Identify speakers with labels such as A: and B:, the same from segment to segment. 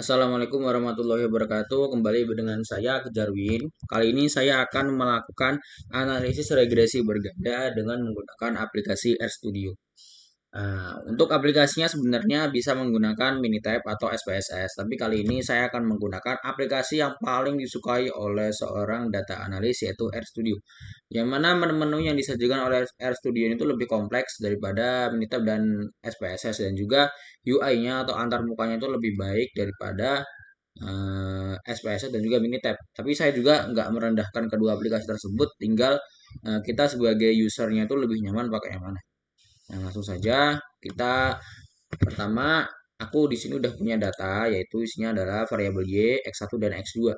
A: Assalamualaikum warahmatullahi wabarakatuh. Kembali dengan saya Kejarwin. Kali ini saya akan melakukan analisis regresi berganda dengan menggunakan aplikasi RStudio. Untuk aplikasinya sebenarnya bisa menggunakan Minitab atau SPSS, tapi kali ini saya akan menggunakan aplikasi yang paling disukai oleh seorang data analis yaitu RStudio. Yang mana menu-menu yang disajikan oleh RStudio itu lebih kompleks daripada Minitab dan SPSS, dan juga UI-nya atau antar mukanya itu lebih baik daripada SPSS dan juga Minitab. Tapi saya juga nggak merendahkan kedua aplikasi tersebut, tinggal kita sebagai usernya itu lebih nyaman pakai yang mana. Nah, langsung saja kita pertama, aku di sini udah punya data, yaitu isinya adalah variabel Y, X1 dan X2.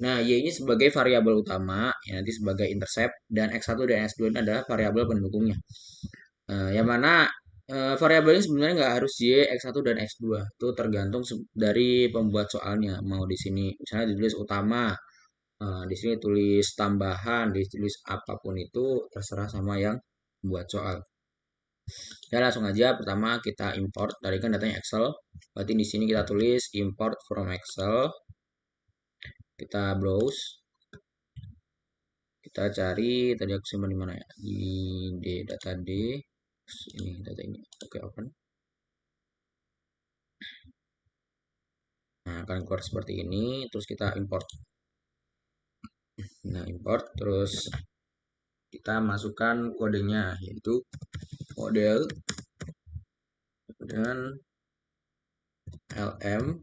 A: Nah, Y ini sebagai variabel utama, ya nanti sebagai intercept, dan X1 dan X2 ini adalah variabel pendukungnya. Yang mana variabel ini sebenarnya nggak harus Y, X1 dan X2. Itu tergantung dari pembuat soalnya. Mau di sini misalnya ditulis utama, di sini tulis tambahan, ditulis apapun itu terserah sama yang buat soal. Ya langsung aja, pertama kita import, tadi kan datanya Excel, berarti di sini kita tulis import from Excel, kita browse, kita cari, tadi aku simpan di mana ya, di data D, ini data ini, oke open. Nah, akan keluar seperti ini, terus kita import. Nah, import, terus kita masukkan kodenya, yaitu model dengan LM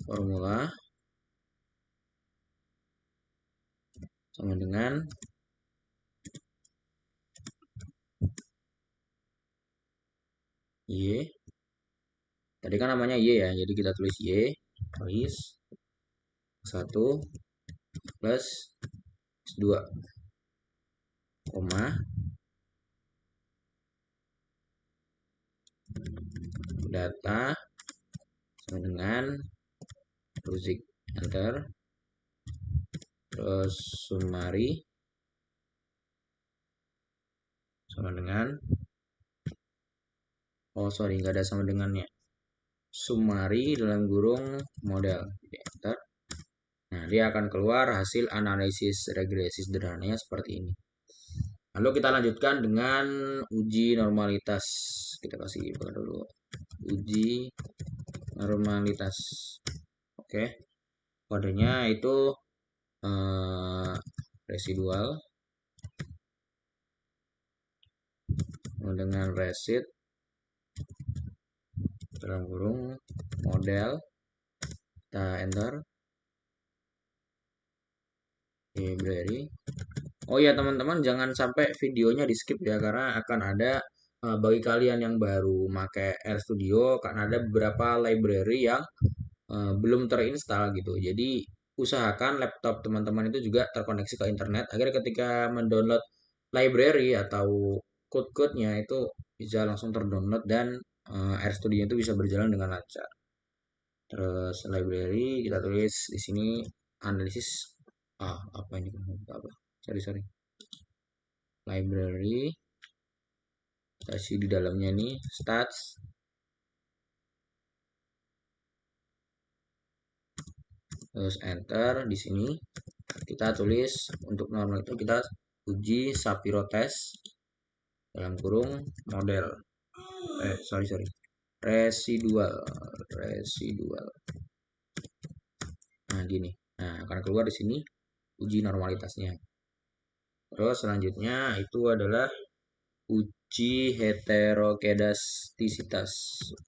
A: formula sama dengan Y. Tadi kan namanya Y ya, jadi kita tulis Y, tulis 1 plus 2, koma, data sama dengan logic, enter, terus summary sama dengan, oh sorry nggak ada sama dengannya, summary dalam kurung model, enter. Nah, dia akan keluar hasil analisis regresi sederhananya seperti ini. Lalu kita lanjutkan dengan uji normalitas. Kita kasih dulu uji normalitas. Oke, kodenya itu residual dengan resid dalam kurung model, kita enter, library. Oh ya teman-teman, jangan sampai videonya di skip ya, karena akan ada bagi kalian yang baru pakai RStudio, karena ada beberapa library yang belum terinstall gitu. Jadi usahakan laptop teman-teman itu juga terkoneksi ke internet agar ketika mendownload library atau code-codenya itu bisa langsung terdownload dan RStudio itu bisa berjalan dengan lancar. Terus library kita tulis di sini analisis, apa ini, apa, sorry, library, kasih di dalamnya nih stats, terus enter. Di sini kita tulis untuk normal itu kita uji Shapiro test dalam kurung model, sorry, residual. Nah gini, nah akan keluar di sini uji normalitasnya. Terus selanjutnya itu adalah uji heterokedastisitas,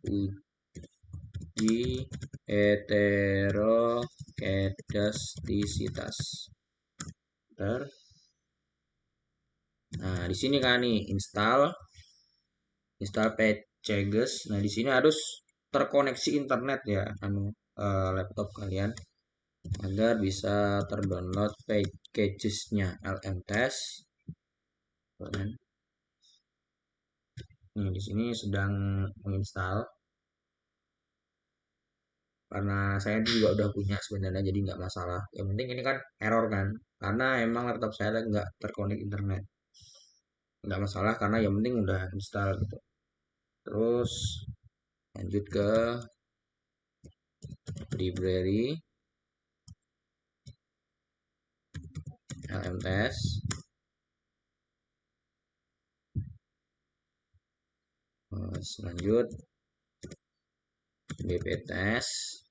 A: uji heterokedastisitas. Nah, di sini kan nih install packages. Nah, di sini harus terkoneksi internet ya, laptop kalian agar bisa terdownload packagesnya LM test. Nih, di sini sedang menginstal. Karena saya juga udah punya sebenarnya, jadi nggak masalah. Yang penting ini kan error kan, karena emang laptop saya nggak terkonek internet. Nggak masalah karena yang penting udah install gitu. Terus lanjut ke library lmtest selanjut bptest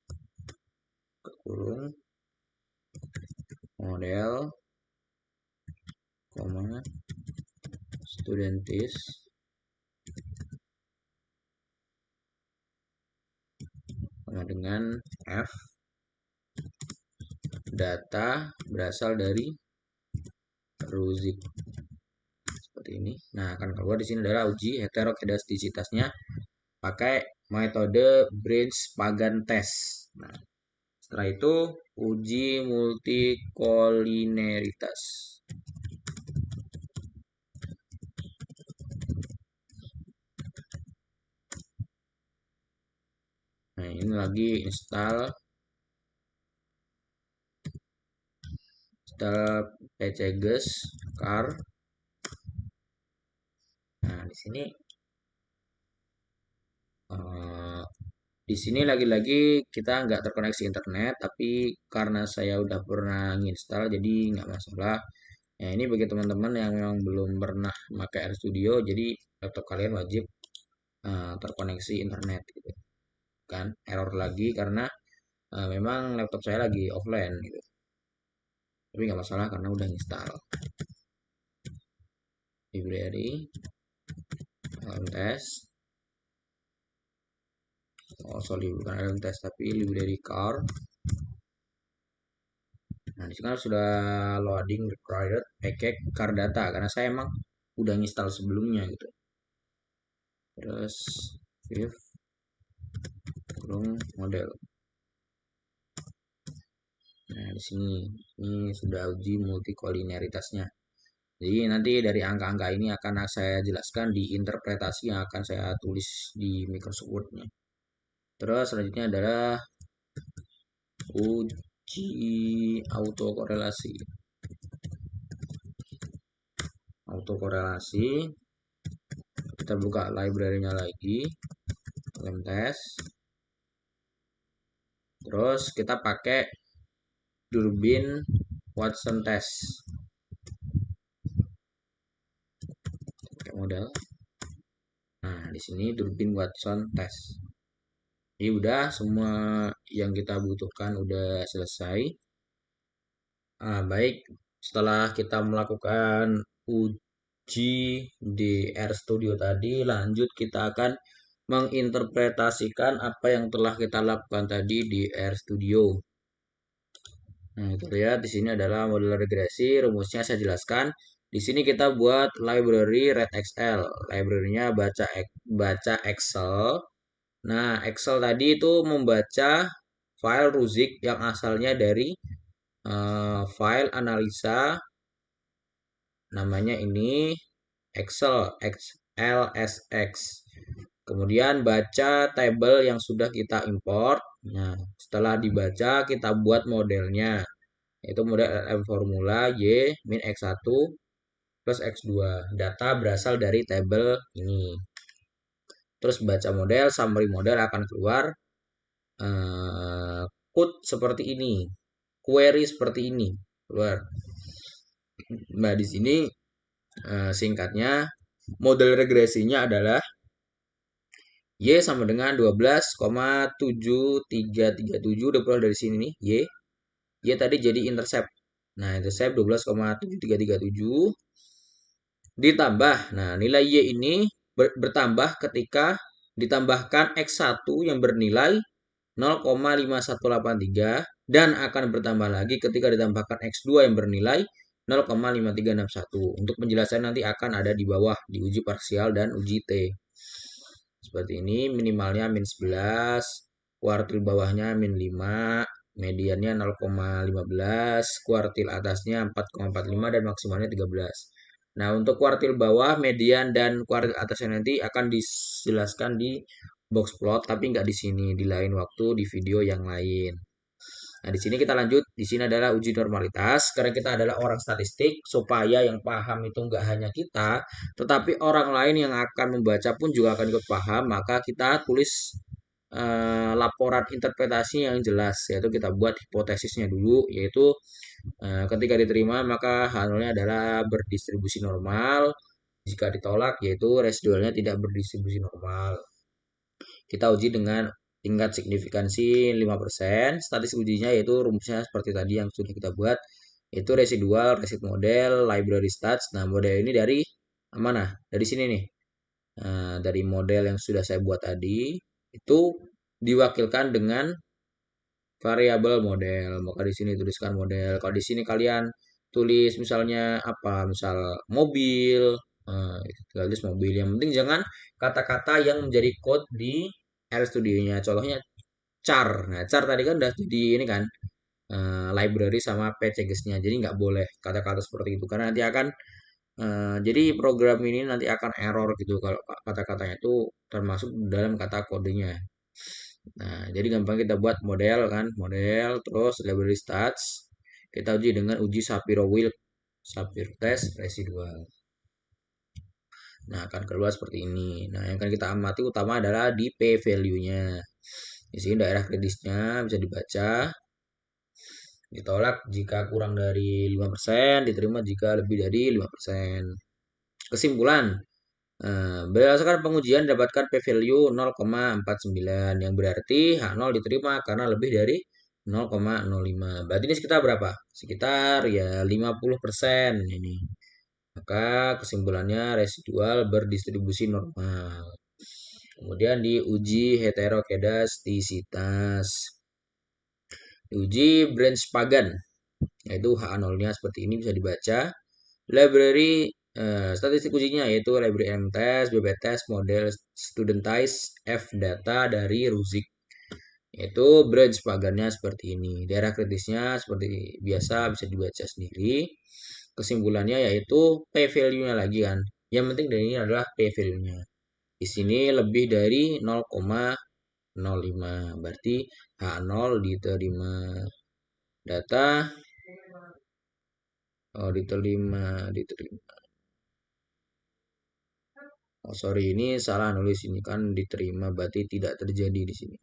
A: kurung model koma studentis sama dengan f data berasal dari Ruzik seperti ini. Nah, akan keluar di sini adalah uji heterokedastisitasnya pakai metode Branch-Pagan test. Nah, setelah itu uji multikolineritas. Nah, ini lagi install PCGes car. Nah, di sini lagi-lagi kita nggak terkoneksi internet, tapi karena saya udah pernah nginstal jadi nggak masalah. Nah, ini bagi teman-teman yang memang belum pernah pakai RStudio, jadi laptop kalian wajib terkoneksi internet gitu. Kan error lagi karena memang laptop saya lagi offline gitu. Tapi nggak masalah karena udah install. Library lmtest. Oh sorry, bukan lmtest tapi library car. Nah, di sini kan sudah loading required package car data karena saya emang udah install sebelumnya gitu. Terus Viv kurung model. Nah, di sini ini sudah uji multikolineritasnya. Jadi nanti dari angka-angka ini akan saya jelaskan di interpretasi yang akan saya tulis di Microsoft Word-nya. Terus selanjutnya adalah uji autokorelasi. Autokorelasi. Kita buka library-nya lagi. Lmtest. Terus kita pakai Durbin Watson test. Pakai model. Nah, di sini Durbin Watson test. Ini udah semua yang kita butuhkan udah selesai. Baik, setelah kita melakukan uji di RStudio tadi, lanjut kita akan menginterpretasikan apa yang telah kita lakukan tadi di RStudio. Nah, kita lihat di sini adalah model regresi, rumusnya saya jelaskan. Di sini kita buat library readXL, library-nya baca Excel. Nah, Excel tadi itu membaca file Ruzik yang asalnya dari file analisa, namanya ini Excel XLSX. Kemudian baca tabel yang sudah kita import. Nah, setelah dibaca kita buat modelnya, yaitu model LM formula Y min X1 plus X2. Data berasal dari tabel ini. Terus baca model, summary model akan keluar code seperti ini, query seperti ini keluar. Nah, di sini singkatnya model regresinya adalah Y sama dengan 12,7337. Udah keluar dari sini nih, Y tadi jadi intercept. Nah, intercept 12,7337 ditambah. Nah, nilai Y ini bertambah ketika ditambahkan X1 yang bernilai 0,5183 dan akan bertambah lagi ketika ditambahkan X2 yang bernilai 0,5361. Untuk penjelasan nanti akan ada di bawah di uji parsial dan uji T. Seperti ini, minimalnya min 11, kuartil bawahnya min 5, mediannya 0,15, kuartil atasnya 4,45 dan maksimalnya 13. Nah, untuk kuartil bawah, median dan kuartil atasnya nanti akan dijelaskan di box plot, tapi nggak di sini, di lain waktu di video yang lain. Nah, di sini kita lanjut. Di sini adalah uji normalitas. Karena kita adalah orang statistik, supaya yang paham itu nggak hanya kita, tetapi orang lain yang akan membaca pun juga akan ikut paham. Maka kita tulis laporan interpretasi yang jelas, yaitu kita buat hipotesisnya dulu, yaitu ketika diterima maka H0-nya adalah berdistribusi normal, jika ditolak yaitu residualnya tidak berdistribusi normal. Kita uji dengan tingkat signifikansi 5%. Statistik ujinya yaitu rumusnya seperti tadi yang sudah kita buat, yaitu residual, resid model, library stats. Nah, model ini dari mana? Dari sini nih. Dari model yang sudah saya buat tadi, itu diwakilkan dengan variabel model. Maka di sini tuliskan model. Kalau di sini kalian tulis misalnya apa? Misal mobil, tulis mobil. Yang penting jangan kata-kata yang menjadi code di RStudio-nya. Contohnya char. Nah, char tadi kan udah jadi ini kan library sama packages-nya. Jadi nggak boleh kata-kata seperti itu karena nanti akan jadi program ini nanti akan error gitu kalau kata-katanya itu termasuk dalam kata kodenya. Nah, jadi gampang kita buat model kan, model terus library stats. Kita uji dengan uji Shapiro-Wilk, Shapiro test residual. Nah, akan keluar seperti ini. Nah, yang akan kita amati utama adalah di P value-nya. Di sini daerah kritisnya bisa dibaca. Ditolak jika kurang dari 5%, diterima jika lebih dari 5%. Kesimpulan, berdasarkan pengujian dapatkan p-value 0,49 yang berarti H0 diterima karena lebih dari 0,05. Berarti ini sekitar berapa? Sekitar ya 50% ini. Maka kesimpulannya residual berdistribusi normal. Kemudian diuji heterokedastisitas. Diuji branch pagan, yaitu H0-nya seperti ini bisa dibaca. Library statistik ujinya yaitu library MTest, BBTest, model studentize, F data dari Ruzik. Yaitu branch pagannya seperti ini. Daerah kritisnya seperti biasa bisa dibaca sendiri. Kesimpulannya yaitu P value-nya lagi kan. Yang penting dari ini adalah P value-nya. Di sini lebih dari 0,05. Berarti H0 diterima. Data diterima. Oh, sorry, ini salah nulis ini kan diterima berarti tidak terjadi di sini.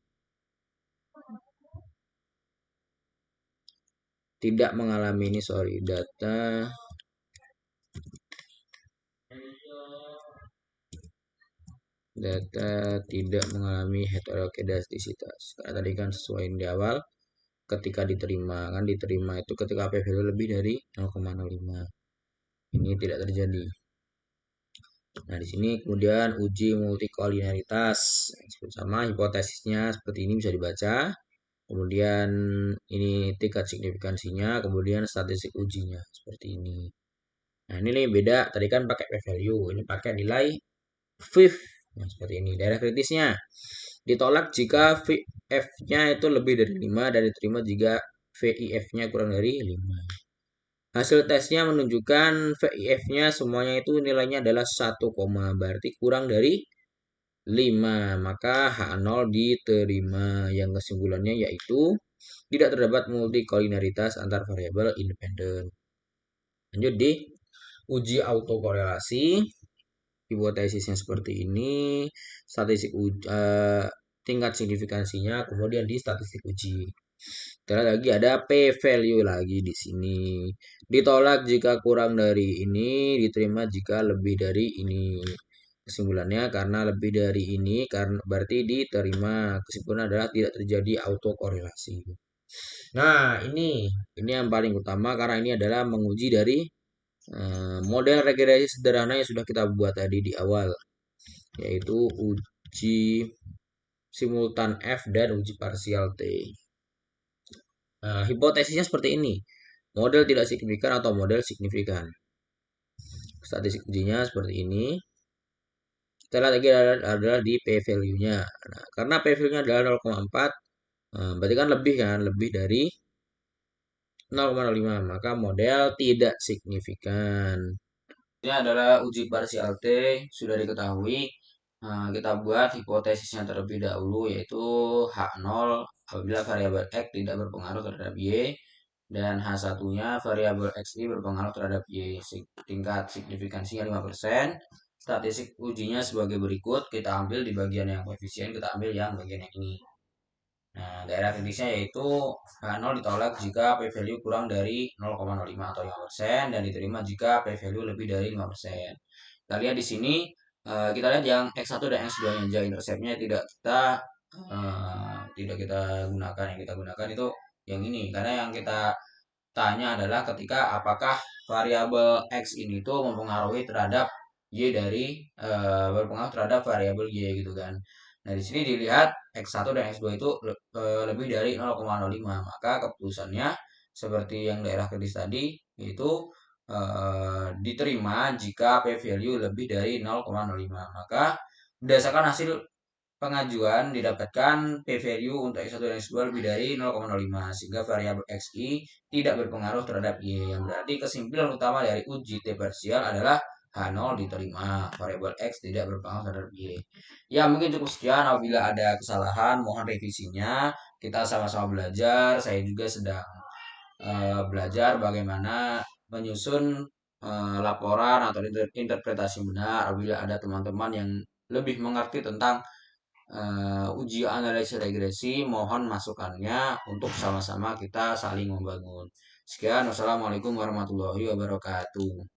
A: Tidak mengalami ini, sorry, data tidak mengalami heterokedastisitas. Karena tadi kan sesuai di awal ketika diterima kan diterima itu ketika P value lebih dari 0,05. Ini tidak terjadi. Nah, di sini kemudian uji multikolinialitas sama hipotesisnya seperti ini bisa dibaca. Kemudian ini tingkat signifikansinya, kemudian statistik ujinya seperti ini. Nah, ini nih beda. Tadi kan pakai p-value, ini pakai nilai VIF. Nah, seperti ini. Daerah kritisnya ditolak jika VF-nya itu lebih dari 5 dan diterima jika VIF-nya kurang dari 5. Hasil tesnya menunjukkan VIF-nya semuanya itu nilainya adalah 1, berarti kurang dari 5. Maka H0 diterima. Yang kesimpulannya yaitu tidak terdapat multikolinialitas antar variabel independen. Lanjut di uji autokorelasi. Hipotesisnya seperti ini, statistik tingkat signifikansinya, kemudian di statistik uji. Terus lagi ada p value lagi di sini. Ditolak jika kurang dari ini, diterima jika lebih dari ini. Kesimpulannya karena lebih dari ini karena berarti diterima. Kesimpulan adalah tidak terjadi autokorelasi. Nah, ini yang paling utama karena ini adalah menguji dari model regresi sederhana yang sudah kita buat tadi di awal, yaitu uji simultan F dan uji parsial T. Hipotesisnya seperti ini, model tidak signifikan atau model signifikan. Statistik ujinya seperti ini. Kita lihat lagi adalah di P value-nya. Nah, karena P value-nya adalah 0,4, berarti kan lebih dari 0,05, maka model tidak signifikan. Ini adalah uji parsial T, sudah diketahui. Kita buat hipotesisnya terlebih dahulu, yaitu H0 apabila variabel X tidak berpengaruh terhadap Y, dan H1-nya variabel X ini berpengaruh terhadap Y. Tingkat signifikansinya 5%, statistik ujinya sebagai berikut. Kita ambil di bagian yang koefisien, kita ambil yang bagian yang ini. Nah, daerah kritisnya yaitu H0 ditolak jika p-value kurang dari 0,05 atau 5% dan diterima jika p-value lebih dari 5%. Kita lihat di sini, kita lihat yang X1 dan X2 nya, interceptnya tidak kita gunakan. Yang kita gunakan itu yang ini, karena yang kita tanya adalah ketika apakah variabel X ini tuh mempengaruhi terhadap Y berpengaruh terhadap variabel Y gitu kan. Nah, di sini dilihat X1 dan X2 itu lebih dari 0,05, maka keputusannya seperti yang daerah kritis tadi itu diterima jika p-value lebih dari 0,05. Maka berdasarkan hasil pengajuan didapatkan p-value untuk X1 dan X2 lebih dari 0,05 sehingga variabel Xi tidak berpengaruh terhadap Y, yang berarti kesimpulan utama dari uji T parsial adalah H0 diterima, variabel X tidak berpengaruh terhadap Y. Ya, mungkin cukup sekian. Apabila ada kesalahan mohon revisinya. Kita sama-sama belajar. Saya juga sedang belajar bagaimana menyusun laporan atau interpretasi benar. Apabila ada teman-teman yang lebih mengerti tentang uji analisis regresi, mohon masukannya untuk sama-sama kita saling membangun. Sekian, wassalamualaikum warahmatullahi wabarakatuh.